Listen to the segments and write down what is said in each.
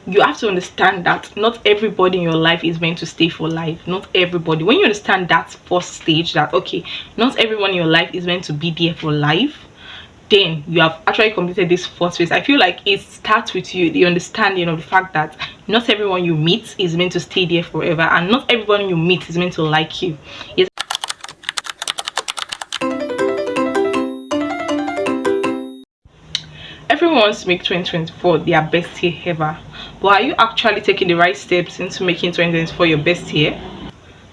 you have to understand that not everybody in your life is meant to stay for life. Not everybody. When you understand that first stage, that okay, not everyone in your life is meant to be there for life, then you have actually completed this first phase. I feel like it starts with you, the understanding of the fact that not everyone you meet is meant to stay there forever, and not everyone you meet is meant to like you. Yes, everyone wants to make 2024 their best year ever, but are you actually taking the right steps into making 2024 your best year?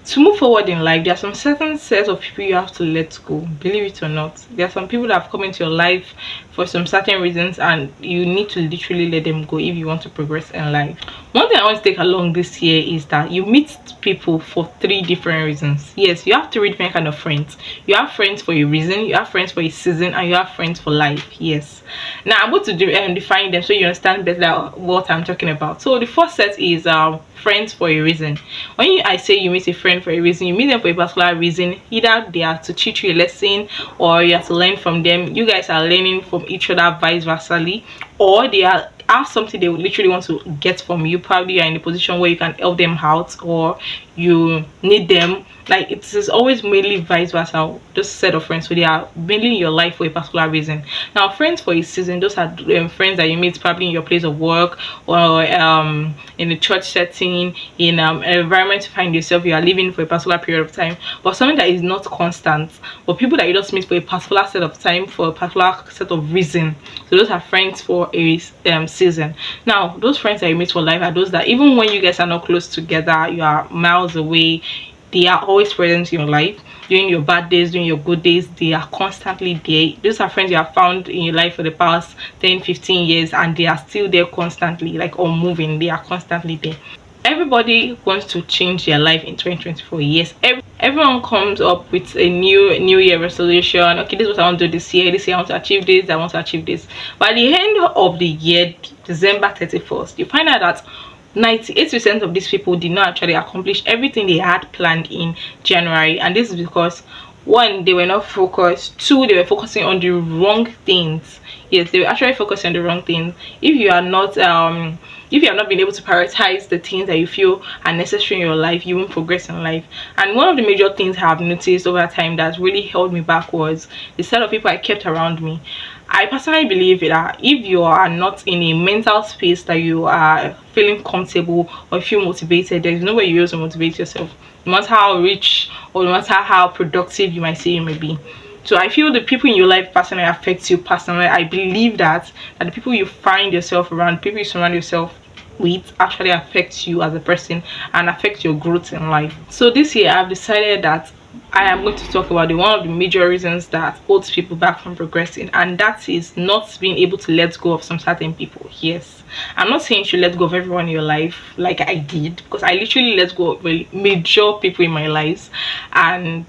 To move forward in life, there are some certain sets of people you have to let go. Believe it or not, there are some people that have come into your life for some certain reasons, and you need to literally let them go if you want to progress in life. One thing I want to take along this year is that you meet people for three different reasons. Yes, you have three different kind of friends. You have friends for a reason, you have friends for a season, and you have friends for life. Yes. Now I'm going to define them so you understand better what I'm talking about. So the first set is friends for a reason. When I say you meet a friend for a reason, you meet them for a particular reason. Either they are to teach you a lesson, or you have to learn from them. You guys are learning from each other, vice versa, or they have something they literally want to get from you. Probably you're in a position where you can help them out, or you need them. Like, it is always mainly vice versa, this set of friends. So they are mainly in your life for a particular reason. Now friends for a season, those are friends that you meet probably in your place of work, or in a church setting, in an environment you find yourself, you are living for a particular period of time, but something that is not constant, but people that you just meet for a particular set of time, for a particular set of reason. So those are friends for a season. Now those friends that you meet for life are those that even when you guys are not close together, you are miles away, they are always present in your life. During your bad days, during your good days, they are constantly there. Those are friends you have found in your life for the past 10-15 years, and they are still there constantly, like unmoving. They are constantly there. Everybody wants to change their life in 2024. Yes, everyone comes up with a new year resolution. Okay, this is what I want to do this year. This year I want to achieve this, I want to achieve this. By the end of the year, December 31st, you find out that 98% of these people did not actually accomplish everything they had planned in January. And this is because, one, they were not focused. Two, they were focusing on the wrong things. Yes, they were actually focusing on the wrong things. If you are not if you have not been able to prioritize the things that you feel are necessary in your life, you won't progress in life. And one of the major things I have noticed over time that really held me back was the set of people I kept around me. I personally believe that if you are not in a mental space that you are feeling comfortable or feel motivated, there is no way you use to motivate yourself, no matter how rich or no matter how productive you might say you may be. So I feel the people in your life personally affects you personally. I believe that the people you find yourself around, people you surround yourself with, actually affects you as a person and affect your growth in life. So this year I've decided that I am going to talk about one of the major reasons that holds people back from progressing, and that is not being able to let go of some certain people. Yes, I'm not saying you should let go of everyone in your life like I did, because I literally let go of major people in my life, and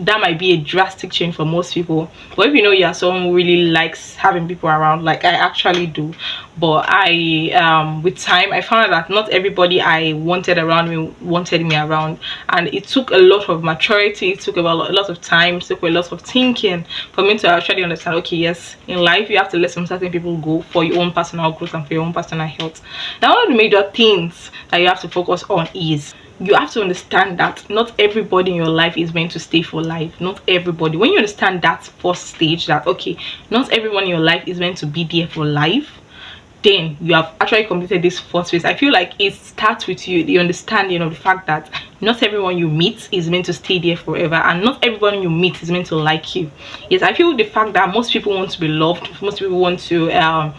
that might be a drastic change for most people. But if you know you are someone who really likes having people around, like I actually do, but I with time I found out that not everybody I wanted around me wanted me around, and it took a lot of maturity, it took a lot of time, it took a lot of thinking for me to actually understand, okay, yes, in life you have to let some certain people go for your own personal growth and for your own personal health. Now one of the major things that you have to focus on is you have to understand that not everybody in your life is meant to stay for life. Not everybody. When you understand that first stage, that okay, not everyone in your life is meant to be there for life, then you have actually completed this first phase. I feel like it starts with you, the understanding of the fact that not everyone you meet is meant to stay there forever, and not everyone you meet is meant to like you. Yes, I feel the fact that most people want to be loved, most people want to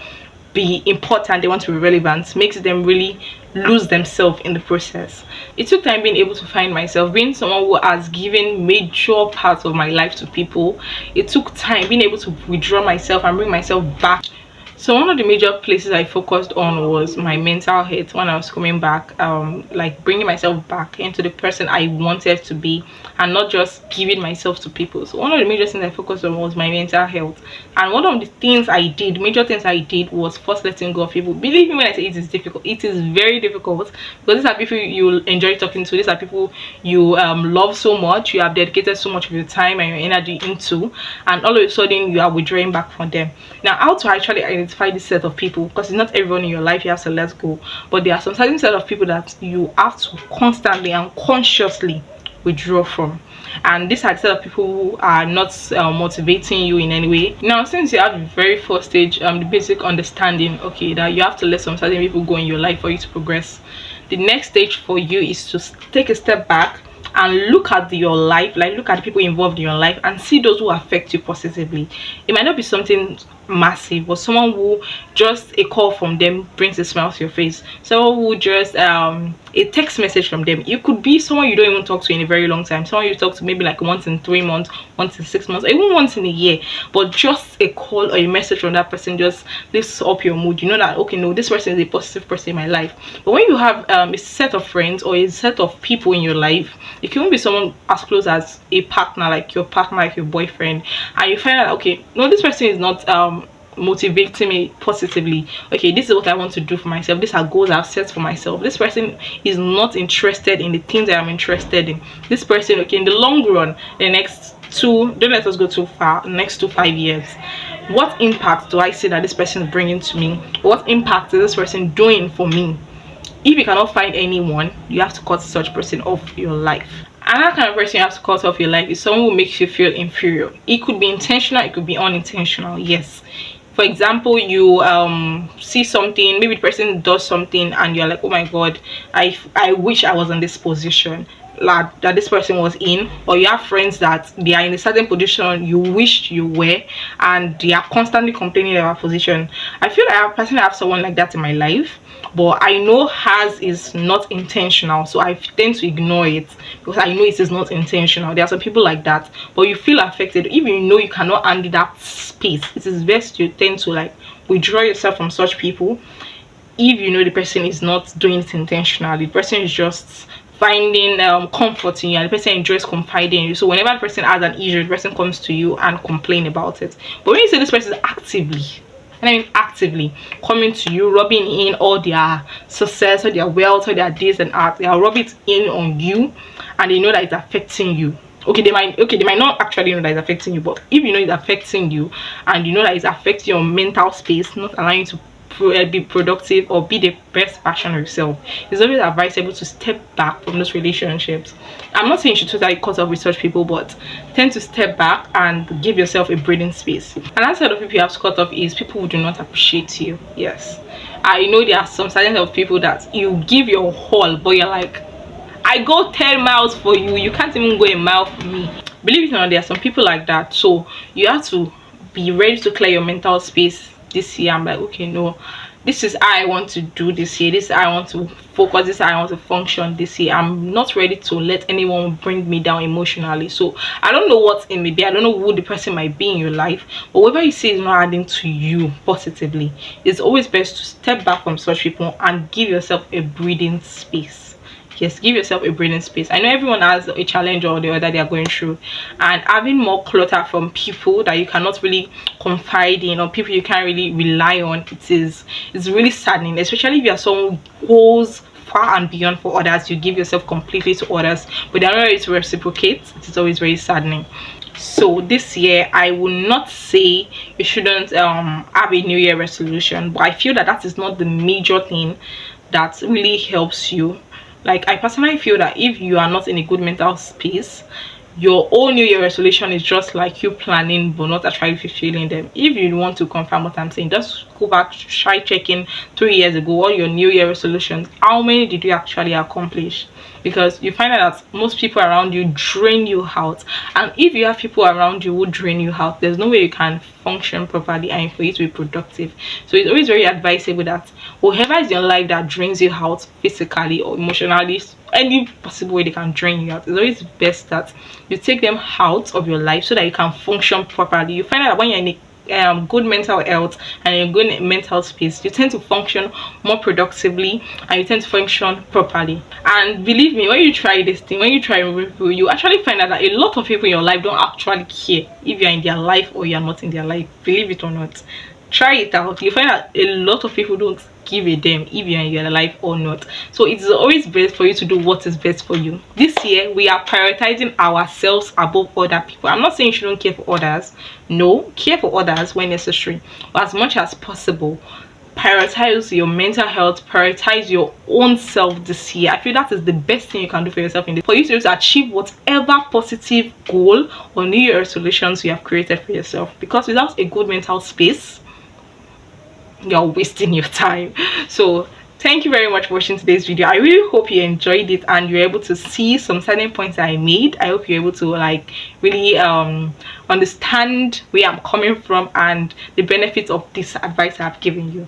be important, they want to be relevant, makes them really lose themselves in the process. It took time being able to find myself, being someone who has given major parts of my life to people. It took time being able to withdraw myself and bring myself back. So one of the major places I focused on was my mental health when I was coming back, like bringing myself back into the person I wanted to be, and not just giving myself to people. So one of the major things I focused on was my mental health. And one of the things I did, major things I did, was first letting go of people. Believe me when I say it is difficult. It is very difficult, because these are people you enjoy talking to, these are people you love so much, you have dedicated so much of your time and your energy into, and all of a sudden you are withdrawing back from them. Now how to actually identify identify this set of people, because it's not everyone in your life you have to let go, but there are some certain set of people that you have to constantly and consciously withdraw from. And these are the set of people who are not motivating you in any way. Now, since you have the very first stage, the basic understanding, okay, that you have to let some certain people go in your life for you to progress, the next stage for you is to take a step back and look at your life, like look at the people involved in your life and see those who affect you positively. It might not be something massive, but someone who just a call from them brings a smile to your face, someone who just a text message from them. It could be someone you don't even talk to in a very long time, someone you talk to maybe like once in 3 months, once in 6 months, or even once in a year, but just a call or a message from that person just lifts up your mood. You know that, okay, no, this person is a positive person in my life. But when you have a set of friends or a set of people in your life, it can be someone as close as a partner, like your partner, like your boyfriend, and you find out, okay, no, this person is not motivating me positively. Okay, this is what I want to do for myself, these are goals I've set for myself. This person is not interested in the things that I'm interested in. This person, okay, in the long run, the next don't let us go too far, next 5 years, what impact do I see that this person is bringing to me? What impact is this person doing for me? If you cannot find anyone, you have to cut such person off your life. Another kind of person you have to cut off your life is someone who makes you feel inferior. It could be intentional, it could be unintentional. Yes, for example, you see something, maybe the person does something and you're like, oh my god, I wish I was in this position like that this person was in. Or you have friends that they are in a certain position you wished you were, and they are constantly complaining about position. I feel like I personally have someone like that in my life, but I know hers is not intentional, so I tend to ignore it because I know it is not intentional. There are some people like that, but you feel affected even you know you cannot handle that space. It is best you tend to like withdraw yourself from such people. If you know the person is not doing it intentionally, the person is just finding comfort in you, and the person enjoys confiding in you, so whenever the person has an issue, the person comes to you and complain about it. But when you say this person is actively, and I mean actively, coming to you, rubbing in all their success or their wealth or their this and that, they are rubbing it in on you, and they know that it's affecting you. Okay, they might not actually know that it's affecting you, but if you know it's affecting you and you know that it's affecting your mental space, not allowing you to be productive or be the best version of yourself, it's always advisable to step back from those relationships. I'm not saying you should totally cut off with such people, but tend to step back and give yourself a breathing space. Another side of people you have to cut off is people who do not appreciate you. Yes, I know there are some certain of people that you give your whole, but you're like, I go 10 miles for you, you can't even go a mile for me. Believe it or not, there are some people like that, so you have to be ready to clear your mental space this year. I'm like, okay, no, this is how I want to do this year, this is how I want to focus, this is how I want to function this year. I'm not ready to let anyone bring me down emotionally. So I don't know what it may be, I don't know who the person might be in your life, but whatever you see is not adding to you positively, it's always best to step back from such people and give yourself a breathing space. Yes, give yourself a breathing space. I know everyone has a challenge or the other they are going through, and having more clutter from people that you cannot really confide in or people you can't really rely on, it's really saddening, especially if you are someone who goes far and beyond for others. You give yourself completely to others, but they're not ready to reciprocate. It is always very saddening. So this year I will not say you shouldn't have a new year resolution, but I feel that that is not the major thing that really helps you. Like, I personally feel that if you are not in a good mental space, your own new year resolution is just like you planning but not actually fulfilling them. If you want to confirm what I'm saying, just go back, try checking 3 years ago all your new year resolutions. How many did you actually accomplish? Because you find out that most people around you drain you out, and if you have people around you who drain you out, there's no way you can function properly and for you to be productive. So it's always very advisable that whoever is in your life that drains you out physically or emotionally, any possible way they can drain you out, it's always best that you take them out of your life so that you can function properly. You find out that when you're in a good mental health and in a good mental space, you tend to function more productively and you tend to function properly. And believe me, when you try this thing, when you try review, you actually find out that a lot of people in your life don't actually care if you're in their life or you're not in their life. Believe it or not, try it out. You find out a lot of people don't give a damn if you're in your life or not. So it's always best for you to do what is best for you. This year we are prioritizing ourselves above other people. I'm not saying you shouldn't care for others. No, care for others when necessary, but as much as possible, prioritize your mental health, prioritize your own self this year. I feel that is the best thing you can do for yourself in this, for you to achieve whatever positive goal or new year resolutions you have created for yourself. Because without a good mental space, you're wasting your time. So thank you very much for watching today's video. I really hope you enjoyed it and you're able to see some certain points that I made. I hope you're able to like really understand where I'm coming from and the benefits of this advice I've given you.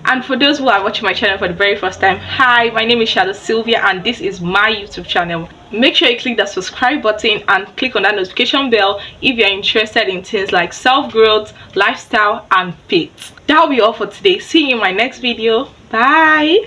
And for those who are watching my channel for the very first time, hi, my name is Shadow Sylvia and this is my YouTube channel. Make sure you click that subscribe button and click on that notification bell if you're interested in things like self-growth, lifestyle and faith. That'll be all for today. See you in my next video. Bye.